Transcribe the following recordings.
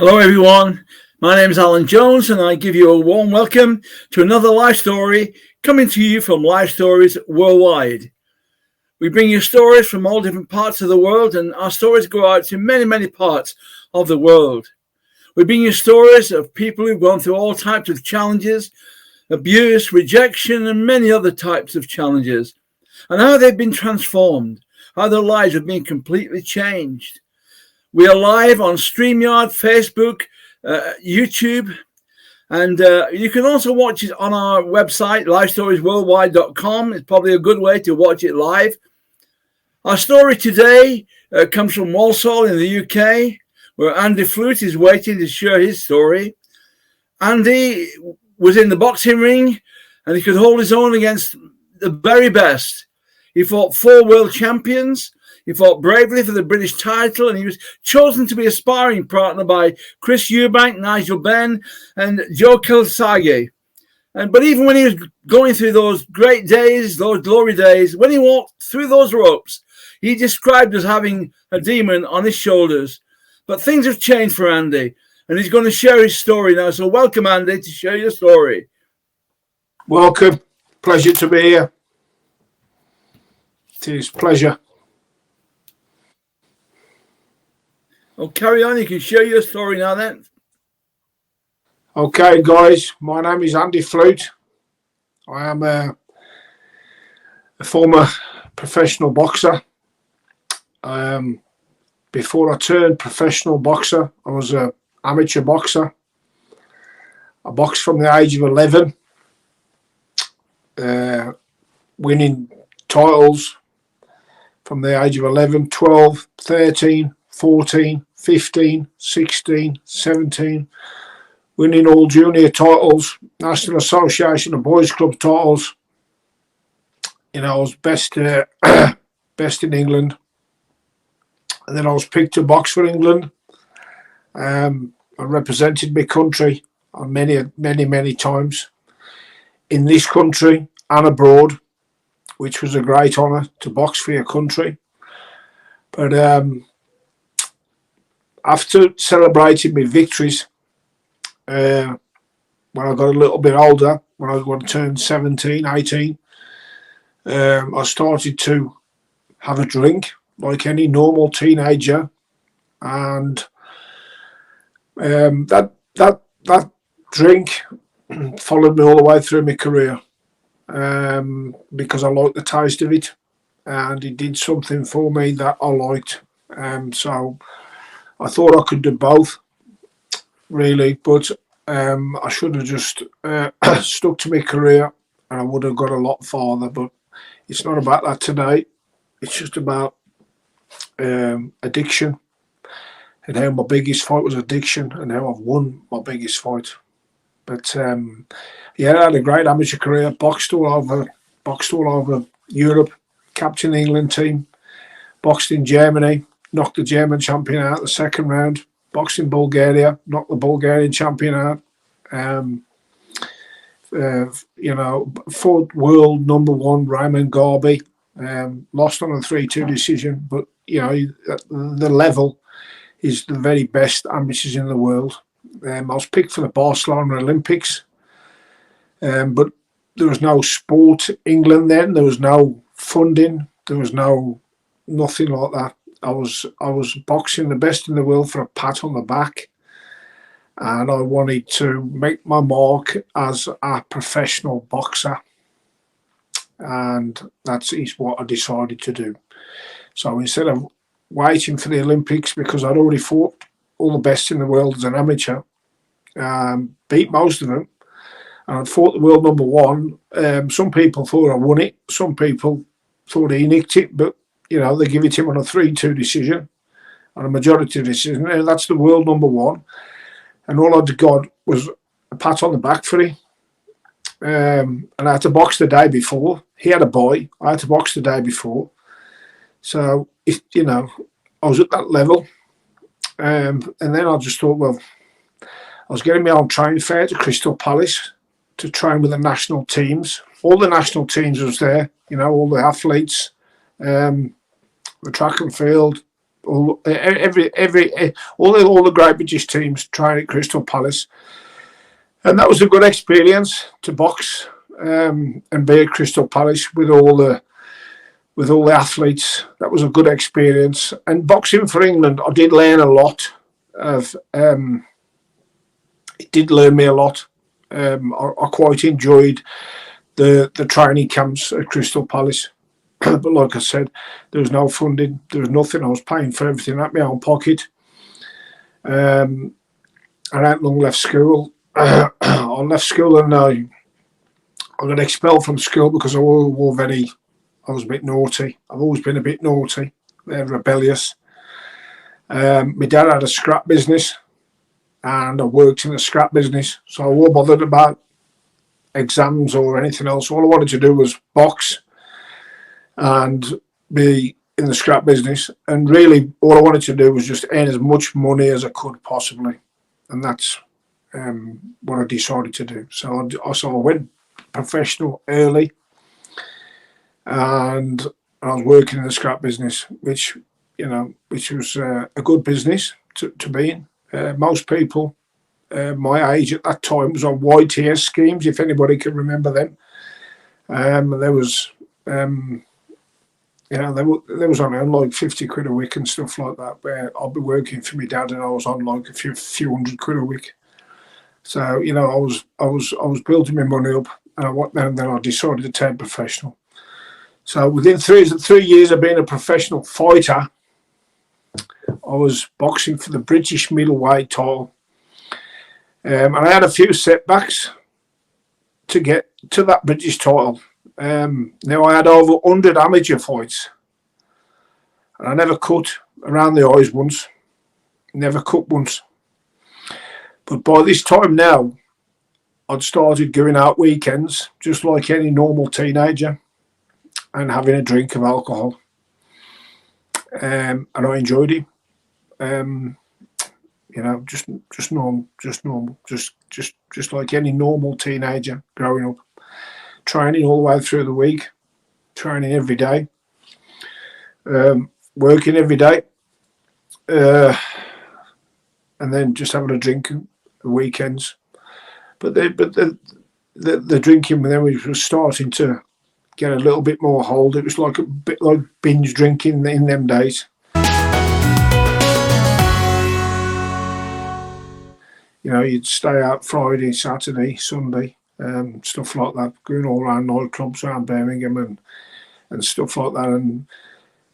Hello everyone, my name is Alan Jones and I give you a warm welcome to another life story coming to you from Life Stories Worldwide. We bring you stories from all different parts of the world, and our stories go out to many parts of the world. We bring you stories of people who've gone through all types of challenges, abuse, rejection and many other types of challenges, and how they've been transformed, how their lives have been completely changed. We are live on StreamYard, Facebook, YouTube, and you can also watch it on our website, Lifestoriesworldwide.com. It's probably a good way to watch it live. Our story today comes from Walsall in the UK, where Andy Flute is waiting to share his story. Andy was in the boxing ring, and he could hold his own against the very best. He fought 4 world champions. He fought bravely for the British title, and he was chosen to be a sparring partner by Chris Eubank, Nigel, Benn, and Joe Calzaghe. But even when he was going through those great days, those glory days, when he walked through those ropes, he described as having a demon on his shoulders. But things have changed for Andy, and he's going to share his story now. So welcome, Andy, to share your story. Welcome. Pleasure to be here. It is a pleasure. Oh, carry on. You can share your story now then. Okay, guys. My name is Andy Flute. I am a former professional boxer. Before I turned professional boxer, I was an amateur boxer. I boxed from the age of 11, winning titles from the age of 11, 12, 13, 14, 15, 16, 17, winning all junior titles, National Association of Boys Club titles. You know, I was best in England. And then I was picked to box for England. I represented my country on many times in this country and abroad, which was a great honour to box for your country. But after celebrating my victories, when I got a little bit older, when I turned 17, 18, I started to have a drink like any normal teenager, and that drink followed me all the way through my career, because I liked the taste of it, and it did something for me that I liked. So I thought I could do both, really, but I should have just stuck to my career, and I would have got a lot farther. But it's not about that today. It's just about addiction, and how my biggest fight was addiction, and how I've won my biggest fight. But yeah, I had a great amateur career. Boxed all over Europe, captained the England team, boxed in Germany, knocked the German champion out the second round, boxed in Bulgaria, knocked the Bulgarian champion out. You know, fought world number 1 Raymond Garby, lost on a 3-2 decision, but you know, the level is the very best amateurs in the world. I was picked for the Barcelona Olympics, but there was no sport England then. There was no funding. There was nothing like that. I was boxing the best in the world for a pat on the back, and I wanted to make my mark as a professional boxer, and that is what I decided to do. So instead of waiting for the Olympics, because I'd already fought all the best in the world as an amateur, beat most of them, and I'd fought the world number 1. Some people thought I won it. Some people thought he nicked it, but you know, they give it him on a 3-2 decision, on a majority decision. And that's the world number 1, and all I'd got was a pat on the back for him. And I had to box the day before. He had a boy. I had to box the day before. So, you know, I was at that level. And then I just thought, well, I was getting my own training fair to Crystal Palace to train with the national teams. All the national teams was there, you know, all the athletes, the track and field, all the great British teams train at Crystal Palace, and that was a good experience to box and be at Crystal Palace with all the athletes. That was a good experience. And boxing for England, I did learn a lot of. It did learn me a lot. I quite enjoyed the training camps at Crystal Palace. But like I said, there was no funding. There was nothing. I was paying for everything out of my own pocket. I hadn't long left school. I left school and I got expelled from school because I was a bit naughty. I've always been a bit naughty, rebellious. My dad had a scrap business and I worked in the scrap business, so I wasn't bothered about exams or anything else. All I wanted to do was box and be in the scrap business, and really all I wanted to do was just earn as much money as I could possibly, and that's what I decided to do. So I went professional early, and I was working in the scrap business, which was a good business to be in. Most people my age at that time was on YTS schemes, if anybody can remember them. There was there was on like 50 quid a week and stuff like that, where I'll be working for my dad and I was on like a few hundred quid a week. So I was building my money up, and then I decided to turn professional. So within 3 years of being a professional fighter, I was boxing for the British middleweight title, and I had a few setbacks to get to that British title. Now I had over 100 amateur fights, and I never cut around the eyes once, never cut once. But by this time now, I'd started going out weekends, just like any normal teenager, and having a drink of alcohol, and I enjoyed it. Just normal, just like any normal teenager growing up. Training all the way through the week, training every day, working every day, and then just having a drink at weekends. But the drinking then was starting to get a little bit more hold. It was like a bit like binge drinking in them days. You'd stay out Friday, Saturday, Sunday, stuff like that, going all around nightclubs around Birmingham and stuff like that. And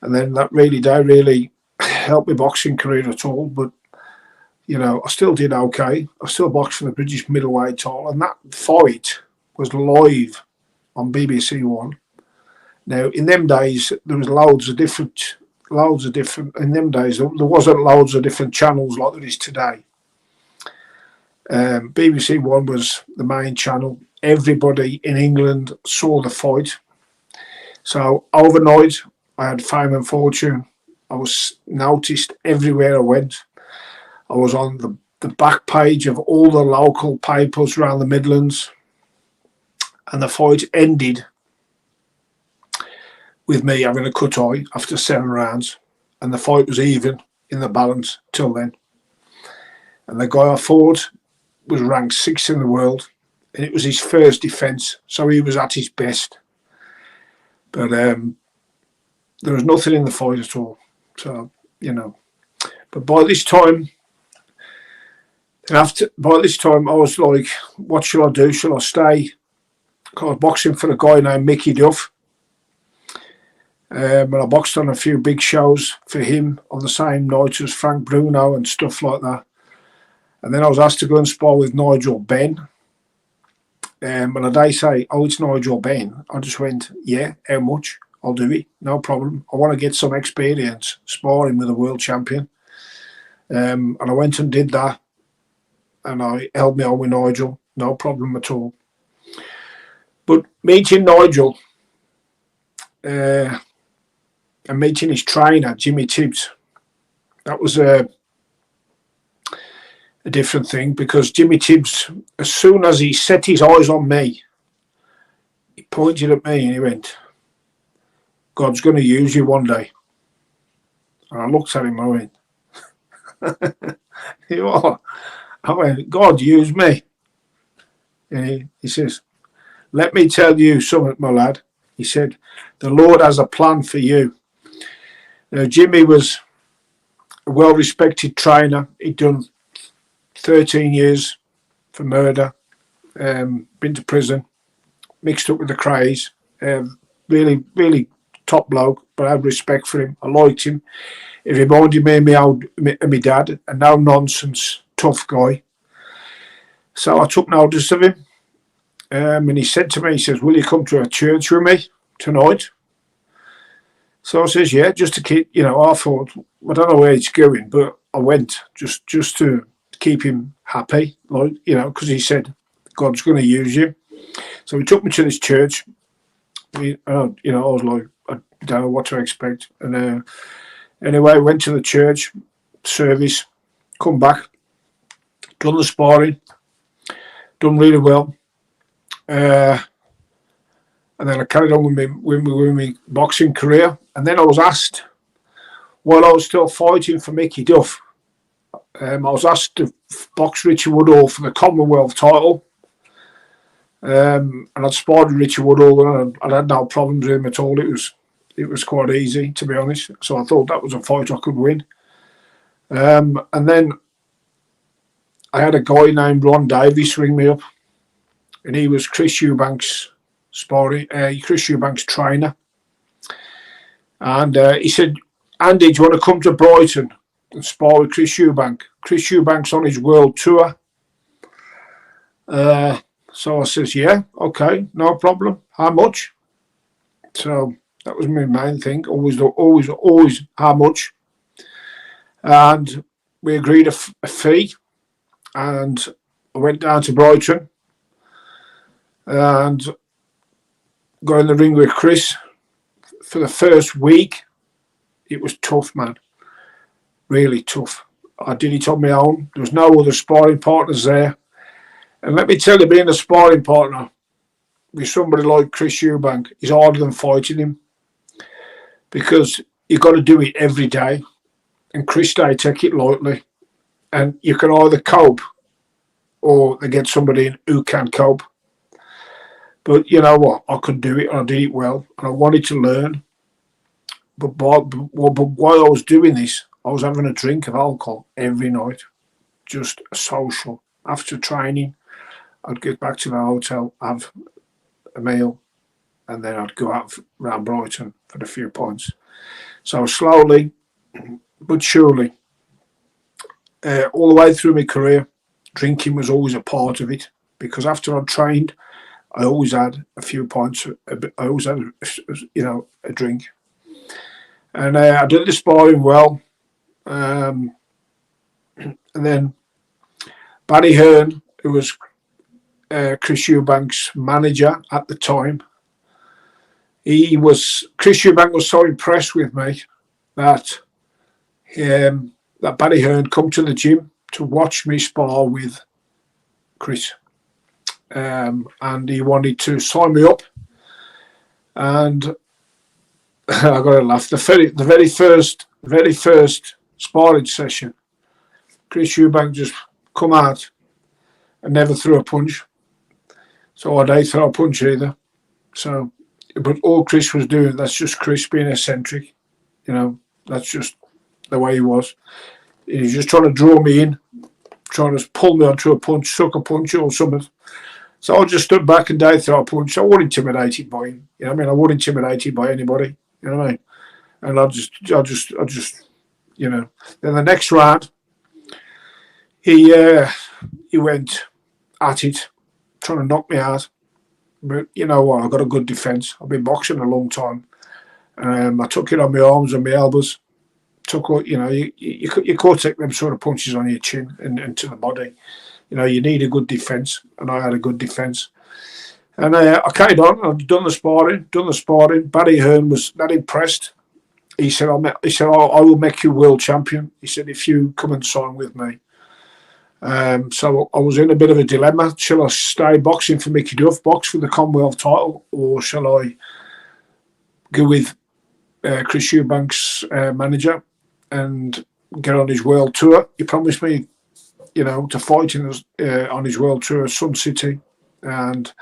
then that really don't really help my boxing career at all. But, I still did okay. I still boxed for the British middleweight title, and that fight was live on BBC One. Now, in them days, there was loads of different, in them days, there wasn't loads of different channels like there is today. BBC One was the main channel. Everybody in England saw the fight. So overnight, I had fame and fortune. I was noticed everywhere I went. I was on the back page of all the local papers around the Midlands. And the fight ended with me having a cut eye after 7 rounds. And the fight was even in the balance till then. And the guy I fought was ranked 6th in the world, and it was his first defence, so he was at his best. But there was nothing in the fight at all. So but by this time, I was like, what shall I do? Shall I stay? I was boxing for a guy named Mickey Duff, and I boxed on a few big shows for him on the same night as Frank Bruno and stuff like that. And then I was asked to go and spar with Nigel Benn. And when they say, oh, it's Nigel Benn, I just went, yeah, how much? I'll do it, no problem. I want to get some experience sparring with a world champion. And I went and did that. And I held me on with Nigel, no problem at all. But meeting Nigel and meeting his trainer, Jimmy Tibbs, that was a different thing, because Jimmy Tibbs, as soon as he set his eyes on me, he pointed at me and he went, God's going to use you one day. And I looked at him, I went, you are? I went, God used me. And he says, let me tell you something, my lad. He said, the Lord has a plan for you. Now, Jimmy was a well-respected trainer. He'd done 13 years for murder, been to prison, mixed up with the craze. Really, really top bloke, but I had respect for him. I liked him. He reminded me of my dad, a no-nonsense, tough guy. So I took notice of him. And he said to me, he says, will you come to a church with me tonight? So I says, yeah, just to keep, I thought, I don't know where it's going, but I went just to keep him happy, like, because he said, God's going to use you. So he took me to this church. I was like, I don't know what to expect. And anyway, went to the church service, come back, done the sparring, done really well. And then I carried on with my boxing career. And then I was asked, while I was still fighting for Mickey Duff, I was asked to box Richie Woodall for the Commonwealth title. And I'd sparred with Richie Woodall and I had no problems with him at all. It was quite easy, to be honest. So I thought that was a fight I could win. And then I had a guy named Ron Davis ring me up, and he was Chris Eubank's Chris Eubank's trainer. And he said, Andy, do you want to come to Brighton and spar with Chris Eubank? Chris Eubank's on his world tour. So I says, yeah, okay, no problem. How much? So that was my main thing. Always how much. And we agreed a fee. And I went down to Brighton and got in the ring with Chris. For the first week, it was tough, man. Really tough. I did it on my own. There was no other sparring partners there. And let me tell you, being a sparring partner with somebody like Chris Eubank is harder than fighting him, because you've got to do it every day. And Chris, they take it lightly. And you can either cope or they get somebody in who can cope. But you know what? I could do it, and I did it well, and I wanted to learn. But while I was doing this, I was having a drink of alcohol every night, just a social. After training, I'd get back to the hotel, have a meal, and then I'd go out around Brighton for a few pints. So slowly but surely, all the way through my career, drinking was always a part of it, because after I'd trained, I always had a few pints. I always had, a drink. And I did the sparring well. And then Barry Hearn, who was Chris Eubank's manager at the time, Chris Eubank was so impressed with me that that Barry Hearn come to the gym to watch me spar with Chris. And he wanted to sign me up, and I got to laugh. The very first sparring session, Chris Eubank just come out and never threw a punch. So I didn't throw a punch either. So, but all Chris was doing, that's just Chris being eccentric. That's just the way he was. He was just trying to draw me in, trying to pull me onto a punch, suck a punch or something. So I just stood back and didn't throw a punch. I wasn't intimidated by him. I wasn't intimidated by anybody. You know what I mean? And I just, Then the next round, he went at it, trying to knock me out. But you know what? I got a good defence. I've been boxing a long time. I took it on my arms and my elbows. You can't take them sort of punches on your chin and to the body. You need a good defence, and I had a good defence. And I carried on. I'd done the sparring. Barry Hearn was that impressed. He said, I will make you world champion. He said, if you come and sign with me. So I was in a bit of a dilemma. Shall I stay boxing for Mickey Duff, box for the Commonwealth title, or shall I go with Chris Eubank's manager? and get on his world tour. He promised me, to fight on his world tour, Sun City, and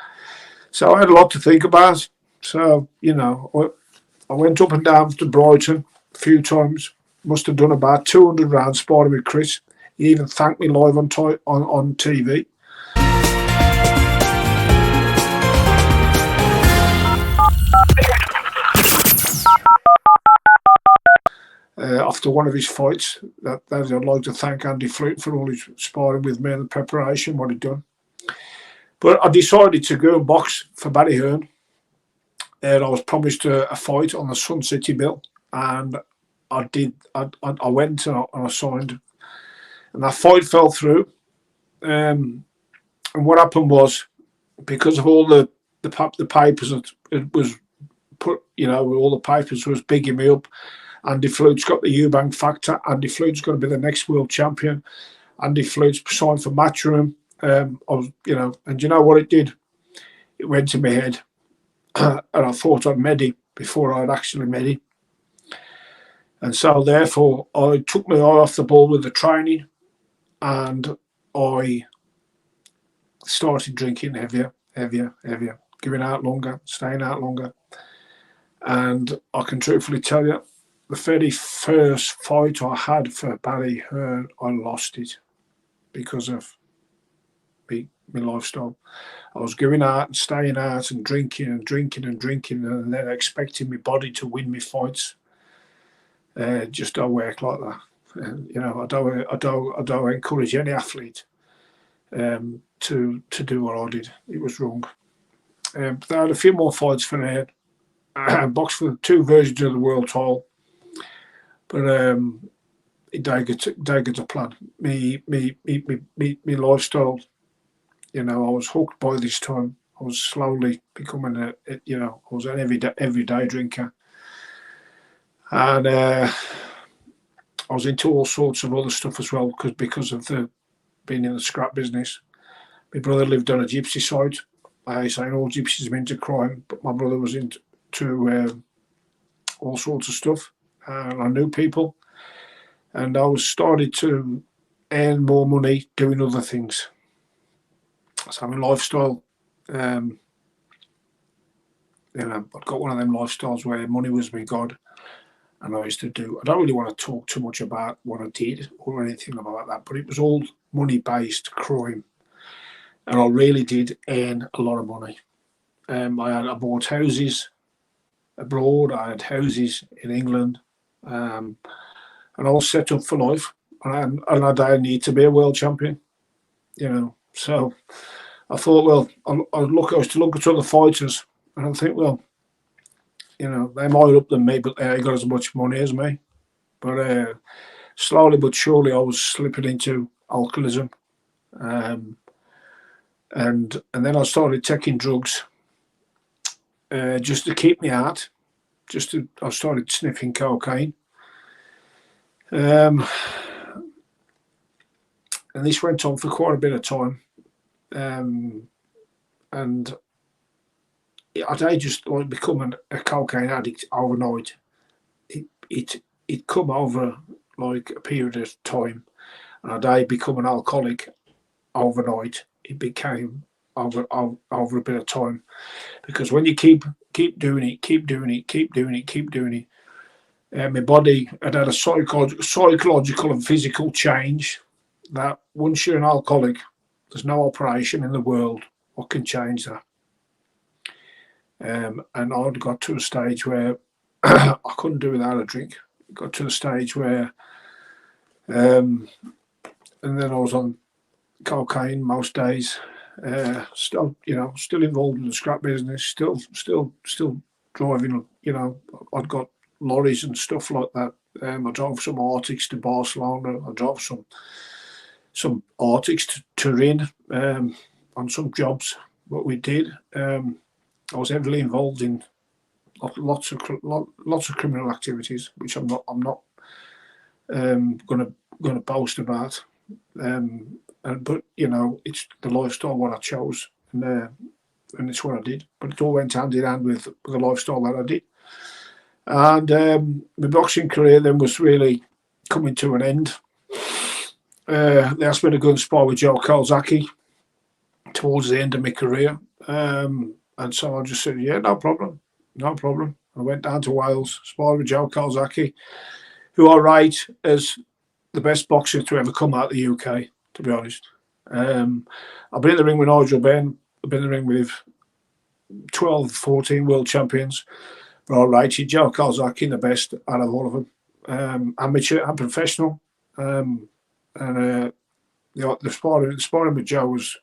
so I had a lot to think about. So I went up and down to Brighton a few times. Must have done about 200 rounds sparring with Chris. He even thanked me live on TV. After one of his fights, that I'd like to thank Andy Flute for all his sparring with me and the preparation, what he'd done. But I decided to go and box for Barry Hearn, and I was promised a fight on the Sun City bill, and I did. I went and I signed, and that fight fell through. And what happened was, because of all the papers that it was put, all the papers was bigging me up. Andy Flute's got the Eubank factor. Andy Flute's going to be the next world champion. Andy Flute's signed for Matchroom. And you know what it did? It went to my head, and I thought I'd met him before I'd actually met him. And so therefore, I took my eye off the ball with the training, and I started drinking heavier, giving out longer, staying out longer. And I can truthfully tell you, the very first fight I had for Barry Hearn, I lost it because of my lifestyle. I was going out and staying out and drinking, and then expecting my body to win me fights. Just don't work like that. I don't encourage any athlete to do what I did. It was wrong. I had a few more fights for Head. I boxed for 2 versions of the world title, but it didn't get to plan. Me lifestyle. I was hooked by this time. I was slowly becoming I was an everyday drinker, and I was into all sorts of other stuff as well because of being in the scrap business. My brother lived on a gypsy site. I say all gypsies are into crime, but my brother was into all sorts of stuff, and I knew people, and I was started to earn more money doing other things. So my lifestyle, I've got one of them lifestyles where money was my God, and I used to do. I don't really want to talk too much about what I did or anything about that, but it was all money-based crime, and I really did earn a lot of money. I bought houses abroad. I had houses in England, and I was set up for life. And I didn't need to be a world champion, So I thought, well, I was to look at other fighters, and I think, well, they might up than me, but they ain't got as much money as me. But slowly but surely, I was slipping into alcoholism, and then I started taking drugs just to keep me out. I started sniffing cocaine, and this went on for quite a bit of time. And I just like becoming a cocaine addict overnight. It come over like a period of time, and I become an alcoholic overnight. It became over a bit of time, because when you keep doing it, my body had a psychological and physical change that once you're an alcoholic, there's no operation in the world what can change that. And I'd got to a stage where I couldn't do without a drink. Got to a stage where, and then I was on cocaine most days. Still involved in the scrap business. Still driving. I'd got lorries and stuff like that. I drove some Arctics to Barcelona. I drove some Arctics to Turin on some jobs. What we did, I was heavily involved in lots of criminal activities, which I'm not going to boast about. But it's the lifestyle what I chose, and it's what I did. But it all went hand in hand with the lifestyle that I did. And my boxing career then was really coming to an end. They asked me to go and spar with Joe Calzaghe towards the end of my career. And so I just said, yeah, no problem. I went down to Wales, sparred with Joe Calzaghe, who I rate as the best boxer to ever come out of the UK, to be honest. I've been in the ring with Nigel, Benn. I've been in the ring with 12, 14 world champions. But I rated Joe Calzaghe the best out of all of them. Amateur and professional. The sparring with Joe was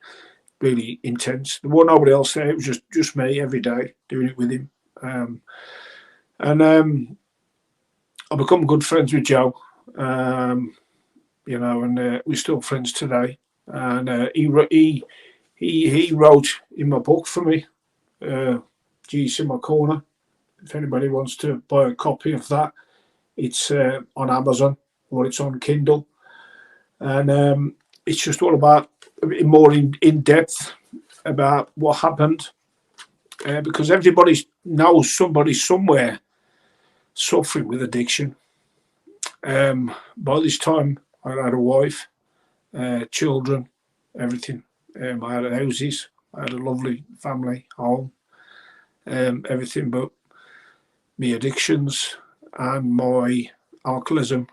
really intense. There wasn't nobody else there. It was just me every day doing it with him. I've become good friends with Joe, and we're still friends today. And he wrote in my book for me, G's in my corner. If anybody wants to buy a copy of that, it's on Amazon or it's on Kindle. And it's just all about a bit more in depth about what happened, because everybody knows somebody somewhere suffering with addiction. By this time, I had a wife, children, everything. I had houses, I had a lovely family, home, everything, but my addictions and my alcoholism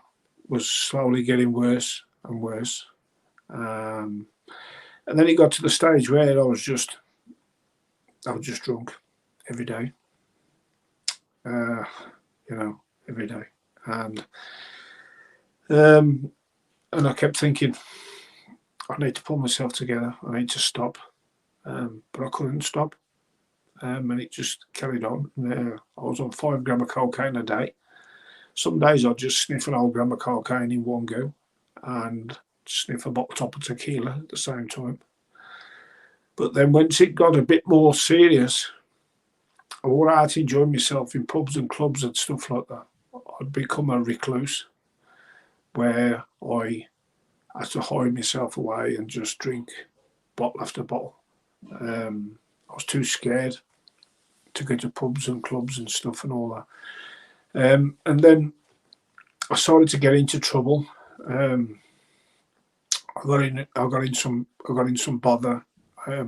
was slowly getting worse and worse. And then it got to the stage where I was just drunk every day, every day. And I kept thinking, I need to pull myself together. I need to stop. But I couldn't stop. And it just carried on. I was on 5 grams of cocaine a day. Some days I'd just sniff an whole gram of cocaine in one go and sniff a bottle top of tequila at the same time. But then once it got a bit more serious, I wore out enjoying myself in pubs and clubs and stuff like that. I'd become a recluse where I had to hide myself away and just drink bottle after bottle. I was too scared to go to pubs and clubs and stuff and all that. And then I started to get into trouble. I got in some bother a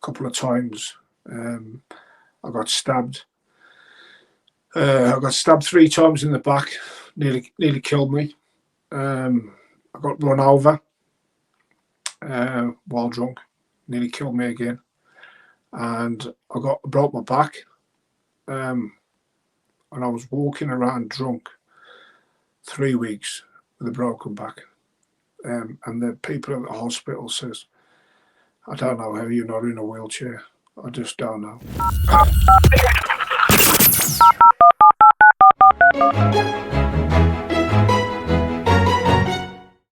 couple of times. I got stabbed. I got stabbed 3 times in the back, nearly killed me. I got run over while drunk, nearly killed me again. And I broke my back, and I was walking around drunk 3 weeks with a broken back. And the people at the hospital says, I don't know how you're not in a wheelchair. I just don't know.